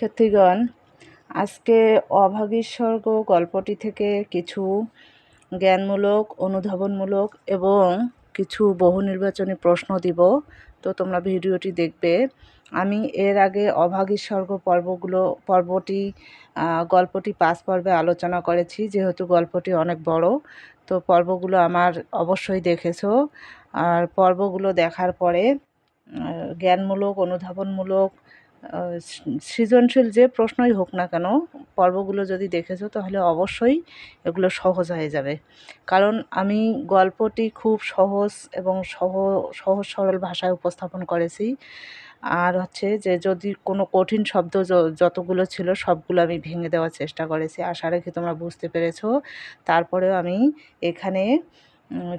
শিক্ষার্থীগণ, আজকে অভাগীর স্বর্গ গল্পটি থেকে কিছু জ্ঞানমূলক, অনুধাবনমূলক এবং কিছু বহু নির্বাচনী প্রশ্ন দিব। তো তোমরা ভিডিওটি দেখবে। আমি এর আগে অভাগীর স্বর্গ গল্পটি 5 পর্বে আলোচনা করেছি, যেহেতু গল্পটি অনেক বড়। তো পর্বগুলো আমার অবশ্যই দেখেছো। আর পর্বগুলো দেখার পরে জ্ঞানমূলক, অনুধাবনমূলক, সৃজনশীল যে প্রশ্নই হোক না কেন, পর্বগুলো যদি দেখেছো তাহলে অবশ্যই এগুলো সহজ হয়ে যাবে। কারণ আমি গল্পটি খুব সহজ এবং সহজ সরল ভাষায় উপস্থাপন করেছি। আর হচ্ছে যে যদি কোনো কঠিন শব্দ যতগুলো ছিল সবগুলো আমি ভেঙে দেওয়ার চেষ্টা করেছি। আশা রাখি তোমরা বুঝতে পেরেছো। তারপরেও আমি এখানে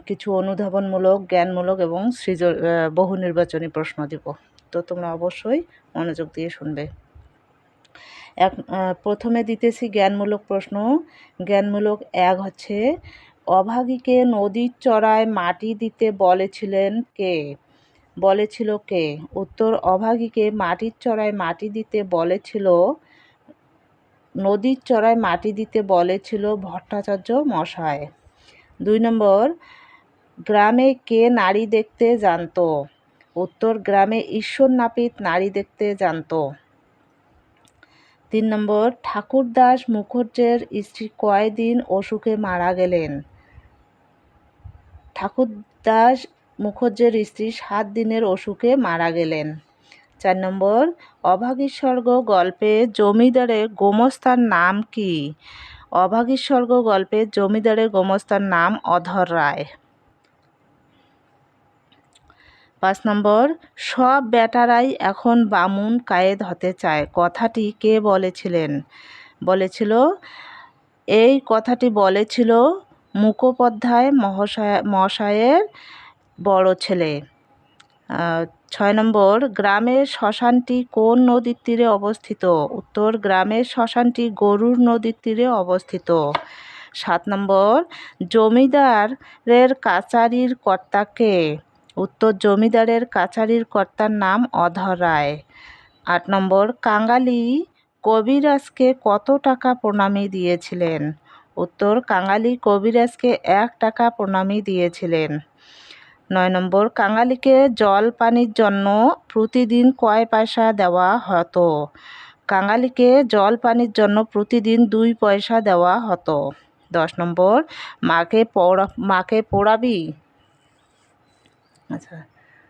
কিছু অনুধাবনমূলক, জ্ঞানমূলক এবং বহু নির্বাচনী প্রশ্ন দিব। তো তোমরা অবশ্যই মনোযোগ দিয়ে শুনবে। প্রথমে দিতেছি জ্ঞানমূলক প্রশ্ন। জ্ঞানমূলক 1 হচ্ছে, অভাগীকে নদীর চড়ায় মাটি দিতে বলেছিল কে? উত্তর, অভাগীকে নদীর চড়ায় মাটি দিতে বলেছিল ভট্টাচার্য মশাই। 2 নম্বর, গ্রামে কে নারী দেখতে জানত? উত্তর, গ্রামে ঈশ্বর নাপিত নারী দেখতে জানত। 3 নম্বর, ঠাকুরদাস মুখুজ্জের স্ত্রী কয়দিন অসুখে মারা গেলেন? ঠাকুরদাস মুখুজ্জের স্ত্রী 7 দিনের অসুখে মারা গেলেন। 4 নম্বর, অভাগীর স্বর্গ গল্পে জমিদারের গোমস্তার নাম কি? অভাগীর স্বর্গ গল্পে জমিদারের গোমস্তার নাম অধর রায়। 5 নম্বর, সব বেটারাই এখন বামুন কায়েদ হতে চায়, কথাটি কে এই কথাটি বলেছিল মুখোপাধ্যায় মশায়ের বড় ছেলে। 6 নম্বর, গ্রামের শ্মশানটি কোন নদীর তীরে অবস্থিত? উত্তর, গ্রামের শ্মশানটি গরুর নদীর তীরে অবস্থিত। 7 নম্বর, জমিদারের কাচারির কর্তা কে? উত্তর, জমিদারের কাচারির কর্তার নাম অধর রায়। 8 নম্বর, কাঙালি কবিরাজকে কত টাকা প্রণামী দিয়েছিলেন? উত্তর, কাঙালি কবিরাজকে 1 টাকা প্রণামী দিয়েছিলেন। 9 নম্বর, কাঙালিকে জল পানির জন্য প্রতিদিন কয় পয়সা দেওয়া হতো? কাঙালিকে জল পানির জন্য প্রতিদিন 2 পয়সা দেওয়া হতো। 10 নম্বর, মাকে পোড়াবি? আচ্ছা,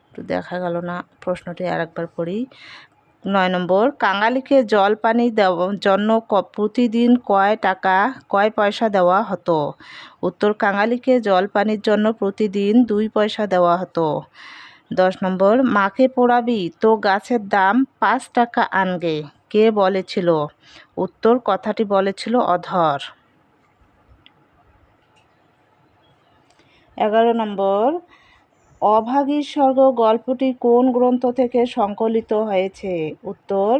একটু দেখা গেল না, প্রশ্নটি আরেকবার পড়ি। 9 নম্বর, কাঙালিকে জল পানি দেওয়ার জন্য প্রতিদিন কয় পয়সা দেওয়া হতো? উত্তর, কাঙালিকে জল পানির জন্য প্রতিদিন 2 পয়সা দেওয়া হতো। 10 নম্বর, মাকে পোড়াবি তো গাছের দাম 5 টাকা আনগে, কে বলেছিল? উত্তর, কথাটি বলেছিল অধর। 11 নম্বর, অভাগীর স্বর্গ গল্পটি কোন গ্রন্থ থেকে সংকলিত হয়েছে? উত্তর,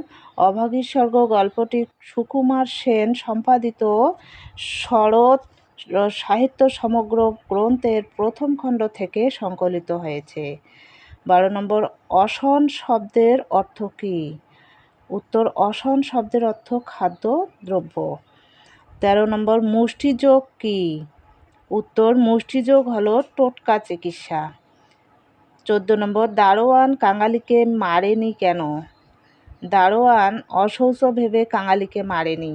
অভাগীর স্বর্গ গল্পটি সুকুমার সেন সম্পাদিত শরৎ সাহিত্য সমগ্র গ্রন্থের প্রথম খণ্ড থেকে সংকলিত হয়েছে। 12 নম্বর, অশন শব্দের অর্থ কী? উত্তর, অশন শব্দের অর্থ খাদ্য দ্রব্য। 13 নম্বর, মুষ্টিযোগ কী? উত্তর, মুষ্টিযোগ হলো টোটকা চিকিৎসা। 14 নম্বর, দারোয়ান কাঙালিকে মারেনি কেন? দারোয়ান অশৌচ ভেবে কাঙালিকে মারেনি।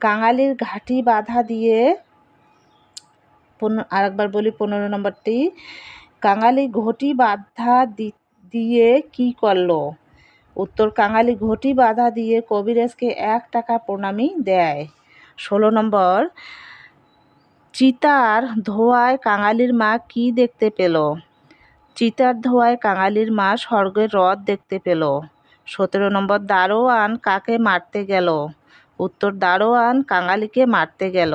কাঙালির ঘাঁটি বাধা দিয়ে, আরেকবার বলি 15 নম্বরটি, কাঙালি ঘটি বাধা দিয়ে কি করলো? উত্তর, কাঙালি ঘটি বাধা দিয়ে কবিরাজকে 1 টাকা প্রণামী দেয়। 16 নম্বর, চিতার ধোঁয়ায় কাঙালির মা কি দেখতে পেল? চিতার ধোঁয়ায় কাঙালির মা স্বর্গের রথ দেখতে পেল। 17 নম্বর, দারোয়ান কাকে মারতে গেল? উত্তর, দারোয়ান কাঙালিকে মারতে গেল।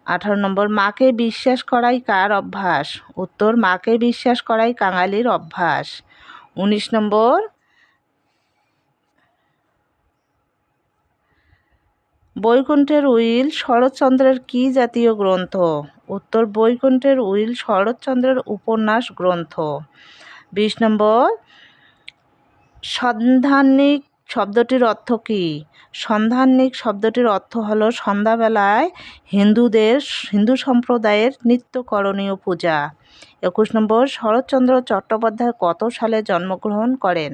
18 নম্বর, মাকে বিশ্বাস করাই কার অভ্যাস? উত্তর, মাকে বিশ্বাস করাই কাঙালির অভ্যাস। 19 নম্বর, বৈকুণ্ঠের উইল শরৎচন্দ্রের কি জাতীয় গ্রন্থ? উত্তর, বৈকুণ্ঠের উইল শরৎচন্দ্রের উপন্যাস গ্রন্থ। 20 নম্বর, সন্ধানিক শব্দটির অর্থ কী? সন্ধ্যাহ্নিক শব্দটির অর্থ হলো সন্ধ্যাবেলায় হিন্দু সম্প্রদায়ের নিত্যকরণীয় পূজা। 21 নম্বর, শরৎচন্দ্র চট্টোপাধ্যায় কত সালে জন্মগ্রহণ করেন?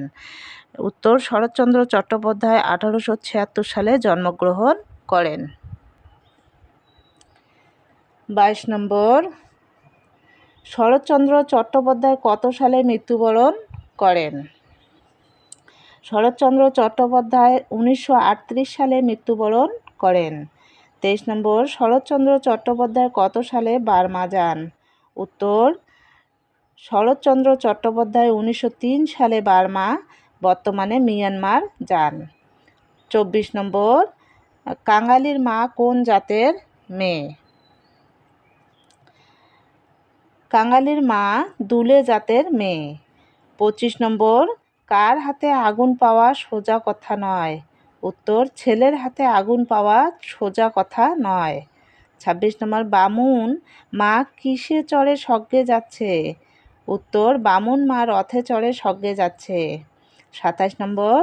উত্তর, শরৎচন্দ্র চট্টোপাধ্যায় 1876 সালে জন্মগ্রহণ করেন। 22 নম্বর, শরৎচন্দ্র চট্টোপাধ্যায় কত সালে মৃত্যুবরণ করেন? শরৎচন্দ্র চট্টোপাধ্যায় 1938 সালে মৃত্যুবরণ করেন। 23 নম্বর, শরৎচন্দ্র চট্টোপাধ্যায় কত সালে বার্মা যান? উত্তর, শরৎচন্দ্র চট্টোপাধ্যায় 1903 সালে বার্মা, বর্তমানে মিয়ানমার যান। 24 নম্বর, কাঙালির মা কোন জাতের মেয়ে? কাঙালির মা দুলে জাতের মেয়ে। 25 নম্বর, কার হাতে আগুন পাওয়া সোজা কথা নয়? উত্তর, ছেলের হাতে আগুন পাওয়া সোজা কথা নয়। 26 নম্বর, বামুন মা কিসে চড়ে স্বর্গে যাচ্ছে? উত্তর, বামুন মা রথে চড়ে স্বর্গে যাচ্ছে। 27 নম্বর,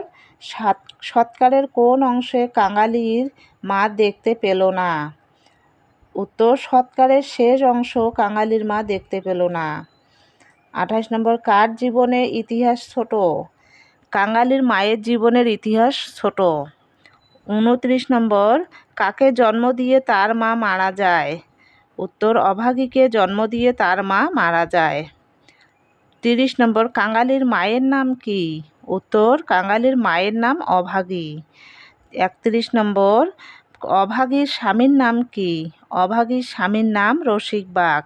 সৎকারের কোন অংশে কাঙালির মা দেখতে পেল না? উত্তর, সৎকারের শেষ অংশ কাঙালির মা দেখতে পেল না। 28 নম্বর, কার জীবনের ইতিহাস ছোট? কাঙালির মায়ের জীবনের ইতিহাস ছোট। 29 নম্বর, কাকে জন্ম দিয়ে তার মা মারা যায়? উত্তর, অভাগীকে জন্ম দিয়ে তার মা মারা যায়। 30 নম্বর, কাঙালির মায়ের নাম কি? উত্তর, কাঙালির মায়ের নাম অভাগী। 31 নম্বর, অভাগীর স্বামীর নাম কি? অভাগীর স্বামীর নাম রসিক বাঘ।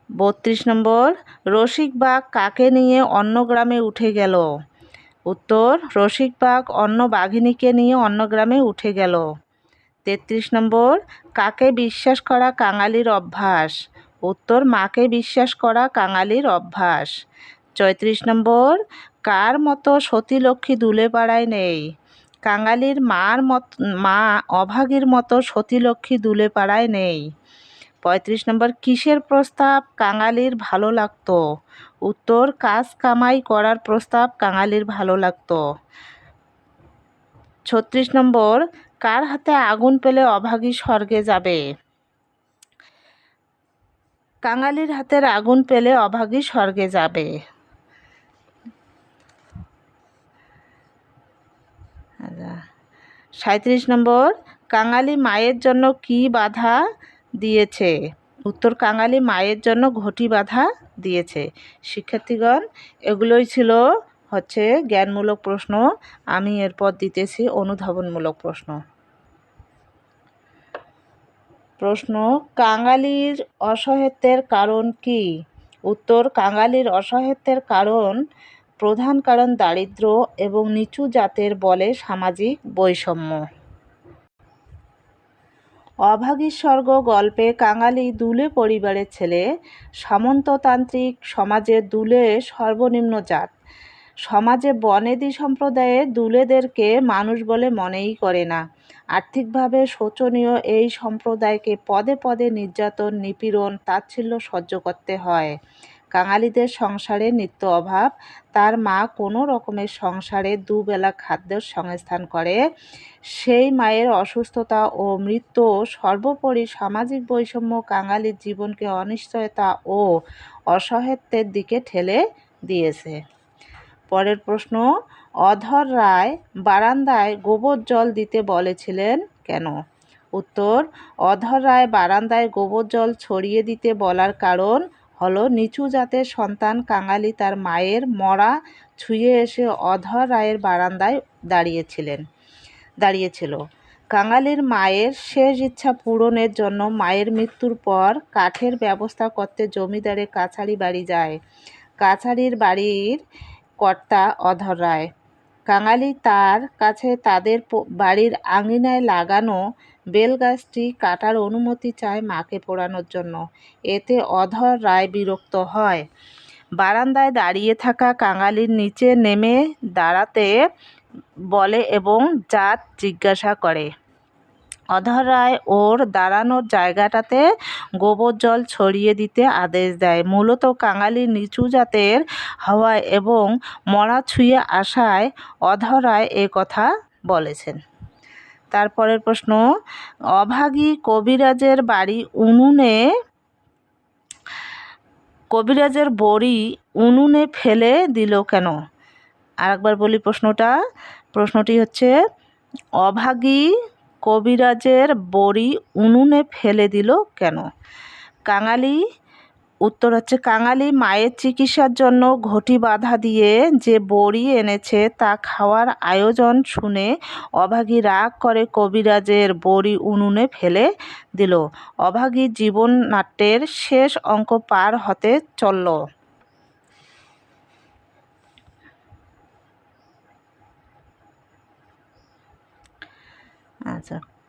32 নম্বর, রসিক বাঘ কাকে নিয়ে অন্য গ্রামে উঠে গেল? উত্তর, রসিক বাঘ অন্য বাঘিনীকে নিয়ে অন্য গ্রামে উঠে গেল। 33 নম্বর, কাকে বিশ্বাস করা কাঙালির অভ্যাস? উত্তর, মাকে বিশ্বাস করা কাঙালির অভ্যাস। 34 নম্বর, কার মতো সতীলক্ষ্মী দুলে পাড়ায় নেই? কাঙালির মা অভাগীর মতো সতীলক্ষ্মী দুলে পাড়ায় নেই। 35 নম্বর, কিসের প্রস্তাব কাঙালির ভালো লাগতো? উত্তর, কাজ কামাই করার প্রস্তাব কাঙালির ভালো লাগতো। 36 নম্বর, কার হাতে আগুন পেলে অভাগী স্বর্গে যাবে? কাঙালির হাতের আগুন পেলে অভাগী স্বর্গে যাবে। 37 নম্বর, কাঙালি মায়ের জন্য কি বাধা দিয়েছে? উত্তর, কাঙালি মায়ের জন্য ঘটি বাধা দিয়েছে। শিক্ষার্থীগণ, এগুলোই ছিল জ্ঞানমূলক প্রশ্ন। আমি এরপর দিতেছি অনুধাবনমূলক প্রশ্ন। প্রশ্ন, কাঙালির অসহায়ত্বের কারণ কি? উত্তর, কাঙালির অসহায়ত্বের প্রধান কারণ দারিদ্র্য এবং নিচু জাতের বলে সামাজিক বৈষম্য। অভাগীর স্বর্গ গল্পে কাঙালি দুলে পরিবারের ছেলে। সামন্ততান্ত্রিক সমাজে দুলে সর্বনিম্ন জাত। সমাজে বনেদি সম্প্রদায়ে দুলেদেরকে মানুষ বলে মনেই করে না। আর্থিকভাবে শোচনীয় এই সম্প্রদায়কে পদে পদে নির্যাতন, নিপীড়ন, তাচ্ছিল্য সহ্য করতে হয়। কাঙালিদের সংসারে নিত্য অভাব। তার মা কোনো রকমের সংসারে দুবেলা খাদ্যের সংস্থান করে। সেই মায়ের অসুস্থতা ও মৃত্যু, সর্বোপরি সামাজিক বৈষম্য কাঙালির জীবনকে অনিশ্চয়তা ও অসহায়ত্বের দিকে ঠেলে দিয়েছে। পরের প্রশ্ন, অধর রায় বারান্দায় গোবর জল দিতে বলেছিলেন কেন? উত্তর, অধর রায় বারান্দায় গোবর জল ছড়িয়ে দিতে বলার কারণ হলো নিচু জাতের সন্তান কাঙালি তার মায়ের মরা ছুঁয়ে এসে অধর রায়ের বারান্দায় দাঁড়িয়েছিল। কাঙালির মায়ের শেষ ইচ্ছা পূরণের জন্য মায়ের মৃত্যুর পর কাঠের ব্যবস্থা করতে জমিদারের কাছারি বাড়ি যায়। কাছারির বাড়ির কর্তা অধর রায়। কাঙালি তার কাছে তাদের বাড়ির আঙিনায় লাগানো বেলগাছটি কাটার অনুমতি চায় মাকে পোড়ানোর জন্য। এতে অধর রায় বিরক্ত হয়। বারান্দায় দাঁড়িয়ে থাকা কাঙালির নিচে নেমে দাঁড়াতে বলে এবং জাত জিজ্ঞাসা করে। অধর রায় ওর দাঁড়ানোর জায়গাটাতে গোবর জল ছড়িয়ে দিতে আদেশ দেয়। মূলত কাঙালি নিচু জাতের হওয়ায় এবং মরা ছুঁয়ে আসায় অধর রায় এ কথা বলেছেন। তারপরের প্রশ্ন, অভাগী কবিরাজের বড়ি উনুনে ফেলে দিল কেন? আরেকবার বলি প্রশ্নটি হচ্ছে, অভাগী কবিরাজের বড়ি উনুনে ফেলে দিল কেন? উত্তর হচ্ছে, কাঙালি মায়ের চিকিৎসার জন্য ঘটি বাঁধা দিয়ে যে বড়ি এনেছে তা খাওয়ার আয়োজন শুনে অভাগী রাগ করে কবিরাজের বড়ি উনুনে ফেলে দিল। অভাগী জীবন নাট্যের শেষ অঙ্ক পার হতে চলল।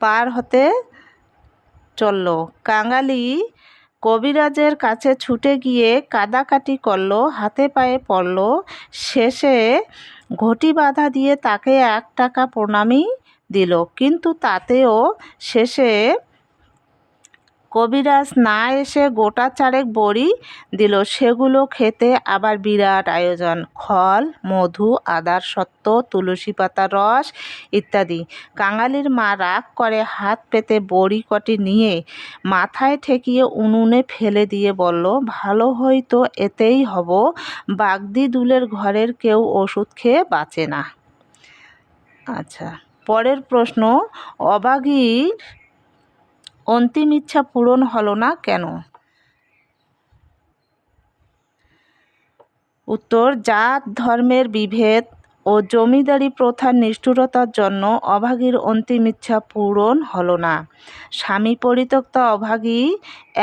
পার হতে চলল। কাঙালি কবিরাজের কাছে ছুটে গিয়ে কাঁদাকাটি করল, হাতে পায়ে পড়ল, শেষে ঘটি বাঁধা দিয়ে তাকে 1 টাকা প্রণামী দিল। কিন্তু তাতেও শেষে কবিরাজ না এসে গোটা 4 বড়ি দিল। সেগুলো খেতে আবার বিরাট আয়োজন, খল, মধু, আদার সত্ত্ব, তুলসী পাতার রস ইত্যাদি। কাঙালির মা রাগ করে হাত পেতে বড়ি কটি নিয়ে মাথায় ঠেকিয়ে উনুনে ফেলে দিয়ে বলল, ভালো হইতো এতেই হব, বাগদি দুলের ঘরের কেউ ওষুধ খেয়ে বাঁচে না। পরের প্রশ্ন, অভাগীর অন্তিম ইচ্ছা পূরণ হলো না কেন? উত্তর, জাত ধর্মের বিভেদ ও জমিদারি প্রথার নিষ্ঠুরতার জন্য অভাগীর অন্তিম ইচ্ছা পূরণ হলো না। স্বামী পরিত্যক্ত অভাগী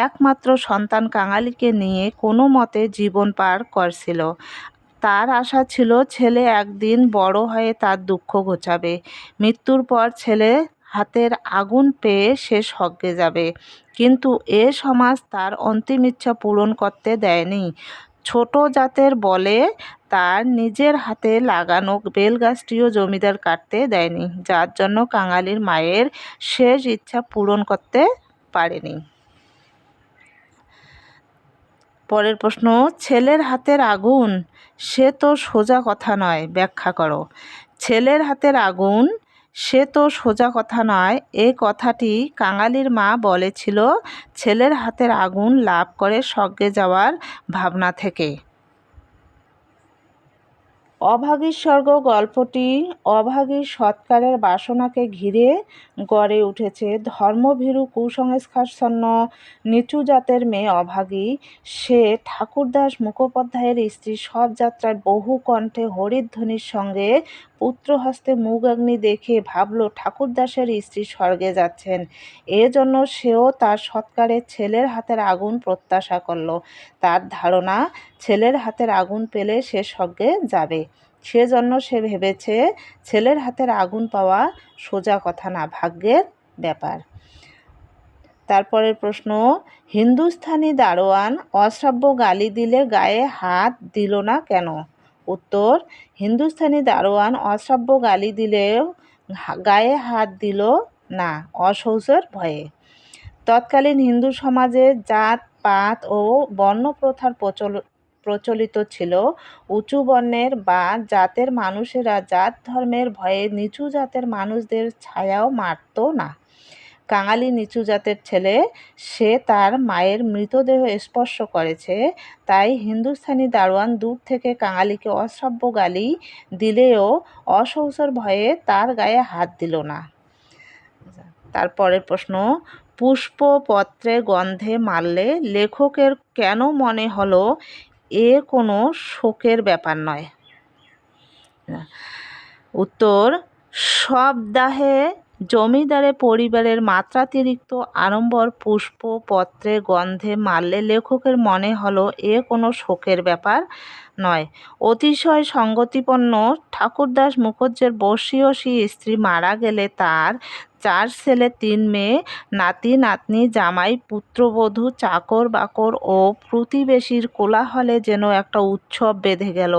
একমাত্র সন্তান কাঙালিকে নিয়ে কোনো মতে জীবন পার করছিল। তার আশা ছিল ছেলে একদিন বড় হয়ে তার দুঃখ ঘোচাবে। মৃত্যুর পর ছেলে হাতের আগুন পেয়ে সে স্বর্গে যাবে। কিন্তু এ সমাজ তার অন্তিম ইচ্ছা পূরণ করতে দেয়নি। ছোট জাতের বলে তার নিজের হাতে লাগানো বেলগাছটিও জমিদার কাটতে দেয়নি, যার জন্য কাঙালির মায়ের শেষ ইচ্ছা পূরণ করতে পারেনি। পরের প্রশ্ন, ছেলের হাতের আগুন সে তো সোজা কথা নয়, ব্যাখ্যা করো। ছেলের হাতের আগুন সে তো সোজা কথা নয়, এ কথাটি কাঙালির মা বলেছিল ছেলের হাতের আগুন লাভ করে স্বর্গে যাওয়ার ভাবনা থেকে। অভাগীর স্বর্গ গল্পটি অভাগীর সৎকারের বাসনাকে ঘিরে গড়ে উঠেছে। ধর্মভীরু কুসংস্কারাচ্ছন্ন নিচু জাতের মেয়ে অভাগী। সে ঠাকুরদাস মুখোপাধ্যায়ের স্ত্রী। সব যাত্রায় বহু কণ্ঠে হরিধ্বনির সঙ্গে পুত্রহস্তে মুখাগ্নি দেখে ভাবল ঠাকুরদাসের স্ত্রী স্বর্গে যাচ্ছেন। এজন্য সেও তার সৎকারের ছেলের হাতের আগুন প্রত্যাশা করল। তার ধারণা ছেলের হাতের আগুন পেলে সে স্বর্গে যাবে। সেজন্য সে ভেবেছে ছেলের হাতের আগুন পাওয়া সোজা কথা না, ভাগ্যের ব্যাপার। তারপরের প্রশ্ন, হিন্দুস্থানি দারোয়ান অশ্রাব্য গালি দিলে গায়ে হাত দিল না কেন? উত্তর, হিন্দুস্থানি দারোয়ান অশ্রাব্য গালি দিলেও গায়ে হাত দিল না অশৌচের ভয়ে। তৎকালীন হিন্দু সমাজে জাত পাত ও বর্ণপ্রথার প্রচলিত ছিল। উঁচু বর্ণের বা জাতের মানুষেরা জাত ধর্মের ভয়ে নিচু জাতের মানুষদের ছায়াও মারত না। কাঙালি নিচু জাতের ছেলে, সে তার মায়ের মৃতদেহ স্পর্শ করেছে, তাই হিন্দুস্থানি দারোয়ান দূর থেকে কাঙালিকে অশ্রাব্য গালি দিলেও অশৌচের ভয়ে তার গায়ে হাত দিল না। তারপরের প্রশ্ন, পুষ্প পত্রে গন্ধে মারলে লেখকের কেন মনে হলো এ কোনো শোকের ব্যাপার নয়? উত্তর, শবদাহে জমিদারের পরিবারের মাত্রাতিরিক্ত আড়ম্বর পুষ্প পত্রে গন্ধে মারলে লেখকের মনে হলো এ কোনো শোকের ব্যাপার নয়। অতিশয় সঙ্গতিপন্ন ঠাকুরদাস মুখোজ্জের বর্ষীয়সী স্ত্রী মারা গেলে তার 4 ছেলে 3 মেয়ে, নাতি নাতনি, জামাই, পুত্রবধূ, চাকর বাকর ও প্রতিবেশীর কোলাহলে যেন একটা উৎসব বেঁধে গেল।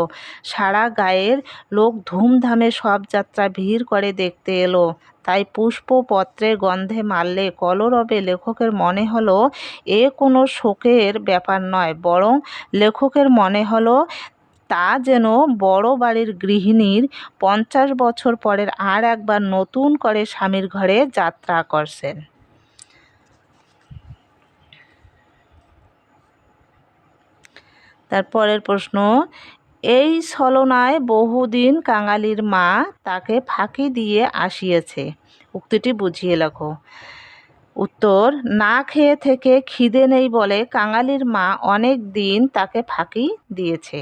সারা গাঁয়ের লোক ধুমধামে শবযাত্রা ভিড় করে দেখতে এলো। তাই পুষ্পপত্রের গন্ধে মারলে কলরবে লেখকের মনে হলো এ কোনো শোকের ব্যাপার নয়, বরং লেখকের মনে হলো তা যেন বড় বাড়ির গৃহিণীর 50 বছর পরের আর একবার নতুন করে স্বামীর ঘরে যাত্রা করছেন। তারপরের প্রশ্ন, এই ছলনায় বহুদিন কাঙালির মা তাকে ফাঁকি দিয়ে আসিয়াছে। উক্তিটি বুঝিয়ে লেখো। উত্তর, না খেয়ে থেকে খিদে নেই বলে কাঙালির মা অনেক দিন তাকে ফাঁকি দিয়েছে।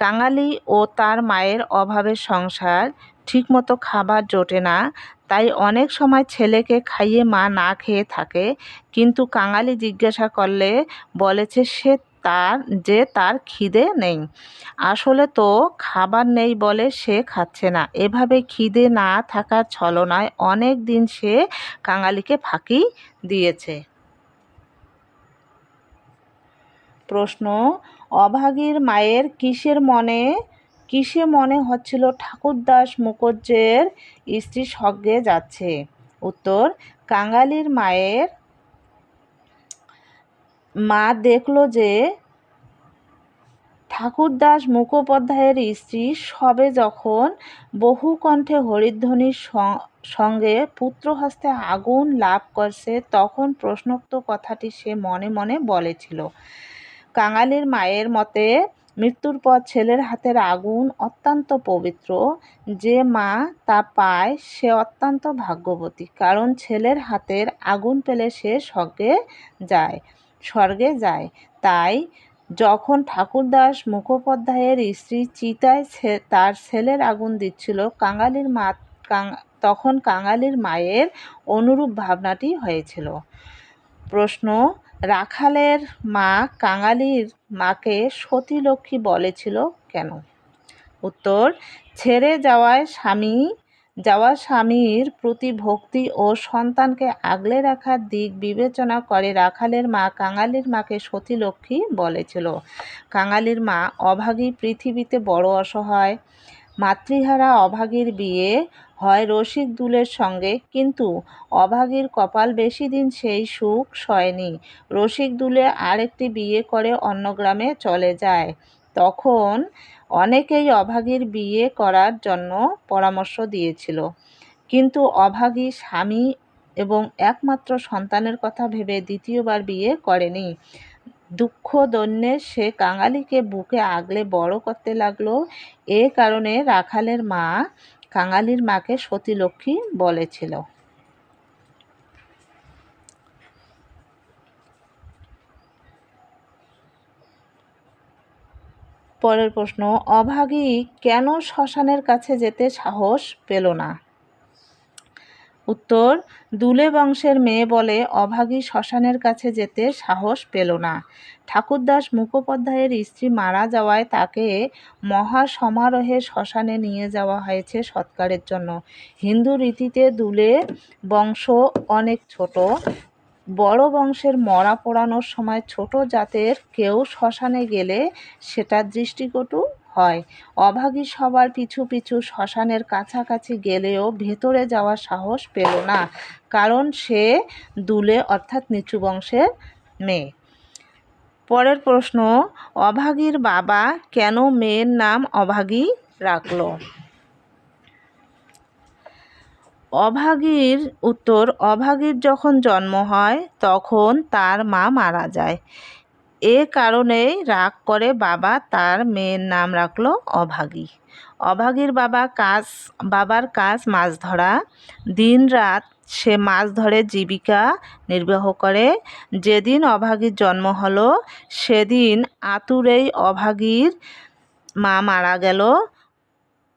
কাঙালি ও তার মায়ের অভাবের সংসার, ঠিকমতো খাবার জোটে না, তাই অনেক সময় ছেলেকে খাইয়ে মা না খেয়ে থাকে। কিন্তু কাঙালি জিজ্ঞাসা করলে বলেছে তার খিদে নেই, আসলে তো খাবার নেই বলে সে খাচ্ছে না। এভাবে খিদে না থাকার ছলনায় অনেক দিন সে কাঙালিকে ফাঁকি দিয়েছে। প্রশ্ন, অভাগীর মায়ের কিসে মনে হচ্ছিল ঠাকুরদাস মুখুজ্জের স্ত্রী স্বর্গে যাচ্ছে? উত্তর, কাঙালির মা দেখল যে ঠাকুরদাস মুখোপাধ্যায়ের স্ত্রী সবে যখন বহুকণ্ঠে হরিধ্বনির সঙ্গে পুত্রহস্তে আগুন লাভ করছে, তখন প্রশ্নোক্ত কথাটি সে মনে মনে বলেছিল। কাঙালির মায়ের মতে মৃত্যুর পর ছেলের হাতের আগুন অত্যন্ত পবিত্র। যে মা তা পায় সে অত্যন্ত ভাগ্যবতী, কারণ ছেলের হাতের আগুন পেলে সে স্বর্গে যায়। তাই যখন ঠাকুরদাস মুখোপাধ্যায়ের স্ত্রী চিতায় তার ছেলের আগুন দিচ্ছিল, তখন কাঙালির মায়ের অনুরূপ ভাবনাটি হয়েছিল। প্রশ্ন, রাখালের মা কাঙালির মাকে সতীলক্ষ্মী বলেছিল কেন? উত্তর, ছেড়ে যাওয়া স্বামীর প্রতি ভক্তি ও সন্তানকে আগলে রাখার দিক বিবেচনা করে রাখালের মা কাঙালির মাকে সতীলক্ষ্মী বলেছিল। কাঙালির মা অভাগী, পৃথিবীতে বড় অসহায়, মাতৃহারা অভাগীর বিয়ে হয় রসিক দুলের সঙ্গে, কিন্তু অভাগীর কপাল বেশি দিন সেই সুখ সয়নি। রসিক দুলে আরেকটি বিয়ে করে অন্য গ্রামে চলে যায়। তখন অনেকেই অভাগীর বিয়ে করার জন্য পরামর্শ দিয়েছিল, কিন্তু অভাগী স্বামী এবং একমাত্র সন্তানের কথা ভেবে দ্বিতীয়বার বিয়ে করেনি। দুঃখ দৈন্যে সে কাঙালিকে বুকে আগলে বড় করতে লাগলো। এ কারণে রাখালের মা কাঙালির মাকে সতীলক্ষ্মী বলেছিল। পরের প্রশ্ন, অভাগী কেন শ্মশানের কাছে যেতে সাহস পেল না? উত্তর, দুলে বংশের মেয়ে বলে অভাগী শ্মশানের কাছে যেতে সাহস পেল না। ঠাকুরদাস মুখোপাধ্যায়ের স্ত্রী মারা যাওয়ায় তাকে মহা সমারোহে শ্মশানে নিয়ে যাওয়া হয়েছে সৎকারের জন্য। হিন্দু রীতিতে দুলে বংশ অনেক ছোট। বড় বংশের মরা পোড়ানোর সময় ছোট জাতের কেউ শ্মশানে গেলে সেটা দৃষ্টিকটু হয়। অভাগী সবার পিছু পিছু শ্মশানের কাছাকাছি গেলেও ভেতরে যাওয়ার সাহস পেল না, কারণ সে দুলে অর্থাৎ নিচু বংশের মেয়ে। পরের প্রশ্ন, অভাগীর বাবা কেন মেয়ের নাম অভাগী রাখল? উত্তর, অভাগীর যখন জন্ম হয় তখন তার মা মারা যায়। এ কারণেই রাগ করে বাবা তার মেয়ের নাম রাখল অভাগী। অভাগীর বাবার কাজ মাছ ধরা। দিনরাত সে মাছ ধরে জীবিকা নির্বাহ করে। যেদিন অভাগীর জন্ম হলো সেদিন আতুরেই অভাগীর মা মারা গেল।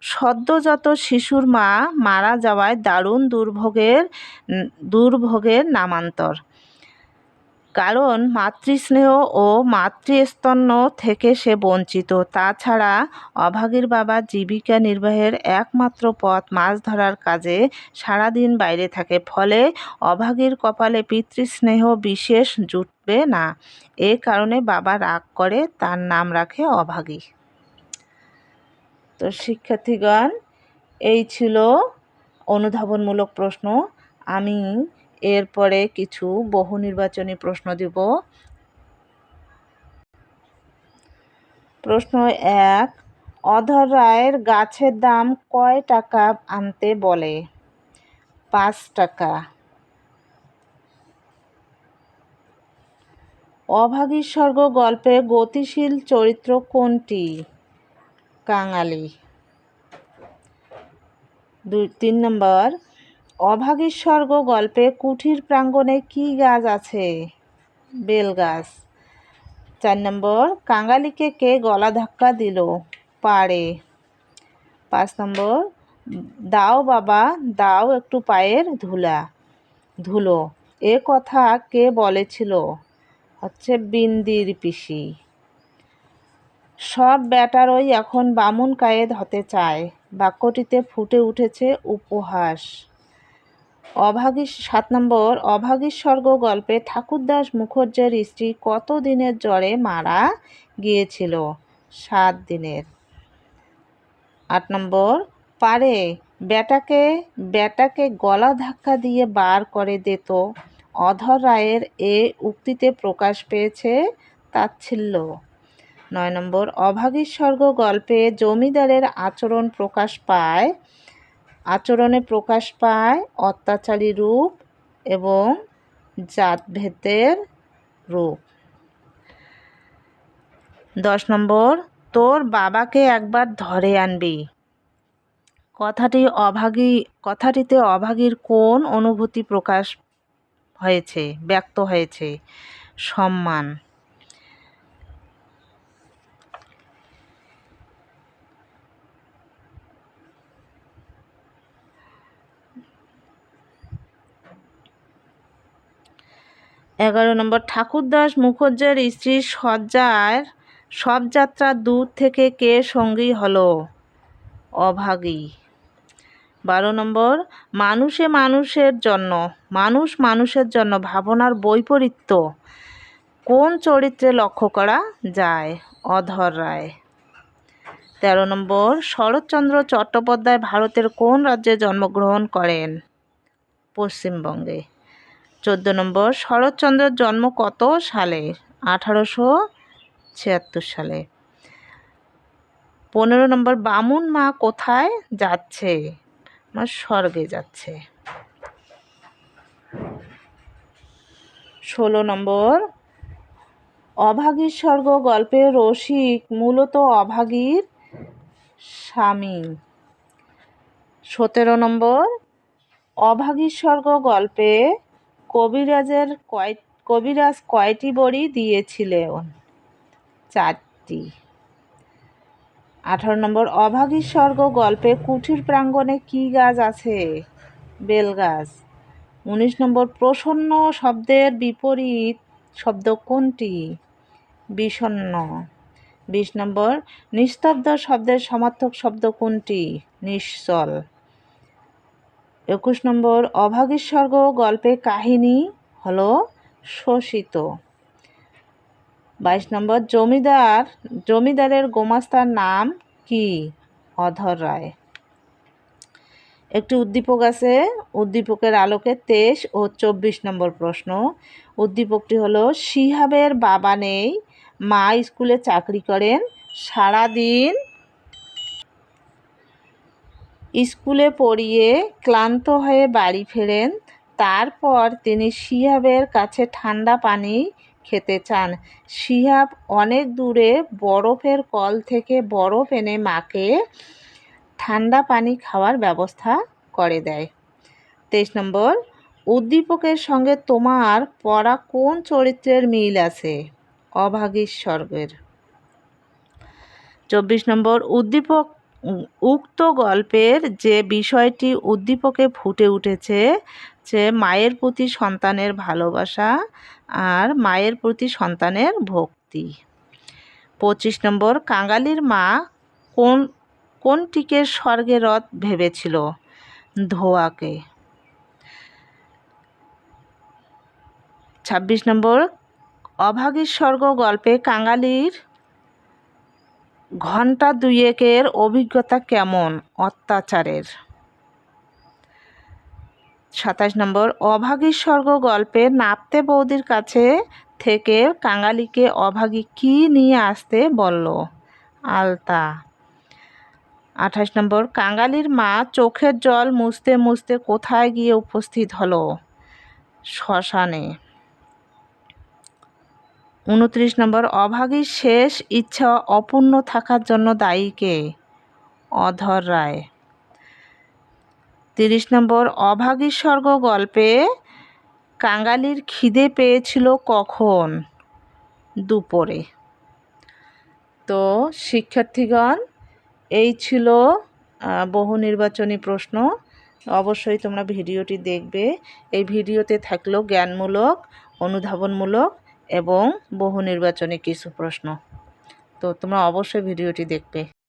সদ্যোজাত শিশুর মা মারা যাওয়ায় দারুণ দুর্ভোগের নামান্তর। কারণ মাতৃস্নেহ ও মাতৃস্তন্য থেকে সে বঞ্চিত। তাছাড়া অভাগীর বাবা জীবিকা নির্বাহের একমাত্র পথ মাছ ধরার কাজে সারাদিন বাইরে থাকে, ফলে অভাগীর কপালে পিতৃস্নেহ বিশেষ জুটবে না। এ কারণে বাবা রাগ করে তার নাম রাখে অভাগী। তো শিক্ষার্থীগণ, এই ছিল অনুধাবনমূলক প্রশ্ন। আমি এরপরে কিছু বহু নির্বাচনী প্রশ্ন দিব। প্রশ্ন 1, অধর রায়ের গাছের দাম কয় টাকা আনতে বলে? 5 টাকা। অভাগীর স্বর্গ গল্পে গতিশীল চরিত্র কোনটি? কাঙালি। 3 নম্বর, অভাগীর স্বর্গ গল্পে কুঠির প্রাঙ্গণে কি গাছ আছে? বেল গাছ। 4 নম্বর, কাঙালিকে কে গলা ধাক্কা দিল? পাড়ে। 5 নম্বর, দাও বাবা দাও একটু পায়ের ধুলো, এ কথা কে বলেছিল? বিন্দির পিসি। সব ব্যাটারই এখন বামুন কায়েদ হতে চায়, বাক্যটিতে ফুটে উঠেছে উপহাস। 7 নম্বর, অভাগীর স্বর্গ গল্পে ঠাকুরদাস মুখার্জীর স্ত্রী কত দিনের জ্বরে মারা গিয়েছিল? 7 দিনের। 8 নম্বর, পারে বেটাকে গলা ধাক্কা দিয়ে বার করে দিত। অধর রায়ের এ উক্তিতে প্রকাশ পেয়েছে তাচ্ছিল্য। 9 নম্বর, অভাগীর স্বর্গ গল্পে জমিদারের আচরণে প্রকাশ পায় অত্যাচারী রূপ এবং জাতভেদের রূপ। 10 নম্বর, তোর বাবাকে একবার ধরে আনবি, কথাটিতে অভাগীর কোন অনুভূতি ব্যক্ত হয়েছে? সম্মান। 11 নম্বর, ঠাকুরদাস মুখার্জীর স্ত্রীর শবযাত্রা দূর থেকে কে সঙ্গী হলো? অভাগী। 12 নম্বর, মানুষ মানুষের জন্য ভাবনার বৈপরীত্য কোন চরিত্রে লক্ষ্য করা যায়? অধর রায়। 13 নম্বর, শরৎচন্দ্র চট্টোপাধ্যায় ভারতের কোন রাজ্যে জন্মগ্রহণ করেন? পশ্চিমবঙ্গে। 14 নম্বর, শরৎচন্দ্রের জন্ম কত সালে? 1876 সালে। 15 নম্বর, বামুন মা কোথায় যাচ্ছে? স্বর্গে যাচ্ছে। 16 নম্বর, অভাগীর স্বর্গ গল্পে রসিক মূলত অভাগীর স্বামী। 17 নম্বর, অভাগীর স্বর্গ গল্পে কবিরাজ কয়টি বড়ি দিয়েছিলেন? 4টি। 18 নম্বর, অভাগীর স্বর্গ গল্পে কুঠির প্রাঙ্গণে কি গাছ আছে? বেল গাছ। 19 নম্বর, প্রসন্ন শব্দের বিপরীত শব্দ কোনটি? বিষণ্ণ। 20 নম্বর, নিস্তব্ধ শব্দের সমার্থক শব্দ কোনটি? নিশ্চল। 21 নম্বর, অভাগীর স্বর্গ গল্পে কাহিনী হলো শোষিত। 22 নম্বর, জমিদারের গোমাস্তার নাম কি? অধর রায়। একটি উদ্দীপক আছে, উদ্দীপকের আলোকে 23 ও 24 নম্বর প্রশ্ন। উদ্দীপকটি হলো, শিহাবের বাবা নেই, মা স্কুলে চাকরি করেন, সারাদিন স্কুলে পড়িয়ে ক্লান্ত হয়ে বাড়ি ফেরেন, তারপর তিনি শিহাবের কাছে ঠান্ডা পানি খেতে চান। শিহাব অনেক দূরে বরফের কল থেকে বরফ এনে মাকে ঠান্ডা পানি খাওয়ার ব্যবস্থা করে দেয়। 23 নম্বর, উদ্দীপকের সঙ্গে তোমার পড়া কোন চরিত্রের মিল আছে? অভাগীর স্বর্গের। 24 নম্বর, উক্ত গল্পের যে বিষয়টি উদ্দীপকে ফুটে উঠেছে, যে মায়ের প্রতি সন্তানের ভালোবাসা আর মায়ের প্রতি সন্তানের ভক্তি। 25 নম্বর, কাঙালির মা কোনটিকে স্বর্গের রথ ভেবেছিল? ধোয়াকে। 26 নম্বর, অভাগীর স্বর্গ গল্পে কাঙালির ঘণ্টা দুয়েকের অভিজ্ঞতা কেমন? অত্যাচারের। 27 নম্বর, অভাগীর স্বর্গ গল্পে নাপতে বৌদির কাছে থেকে কাঙালিকে অভাগী কী নিয়ে আসতে বলল? আলতা। 28 নম্বর, কাঙালির মা চোখের জল মুছতে মুছতে কোথায় গিয়ে উপস্থিত হলো? শ্মশানে। 29 নম্বর, অভাগীর শেষ ইচ্ছা অপূর্ণ থাকার জন্য দায়ী কে? অধর রায়। 30 নম্বর, অভাগীর স্বর্গ গল্পে কাঙালির খিদে পেয়েছিল কখন? দুপুরে। তো শিক্ষার্থীগণ, এই ছিল বহু নির্বাচনী প্রশ্ন। অবশ্যই তোমরা ভিডিওটি দেখবে। এই ভিডিওতে থাকলো জ্ঞানমূলক, অনুধাবনমূলক এবং বহু নির্বাচনী কিছু প্রশ্ন। তো তোমরা অবশ্যই ভিডিওটি দেখবে।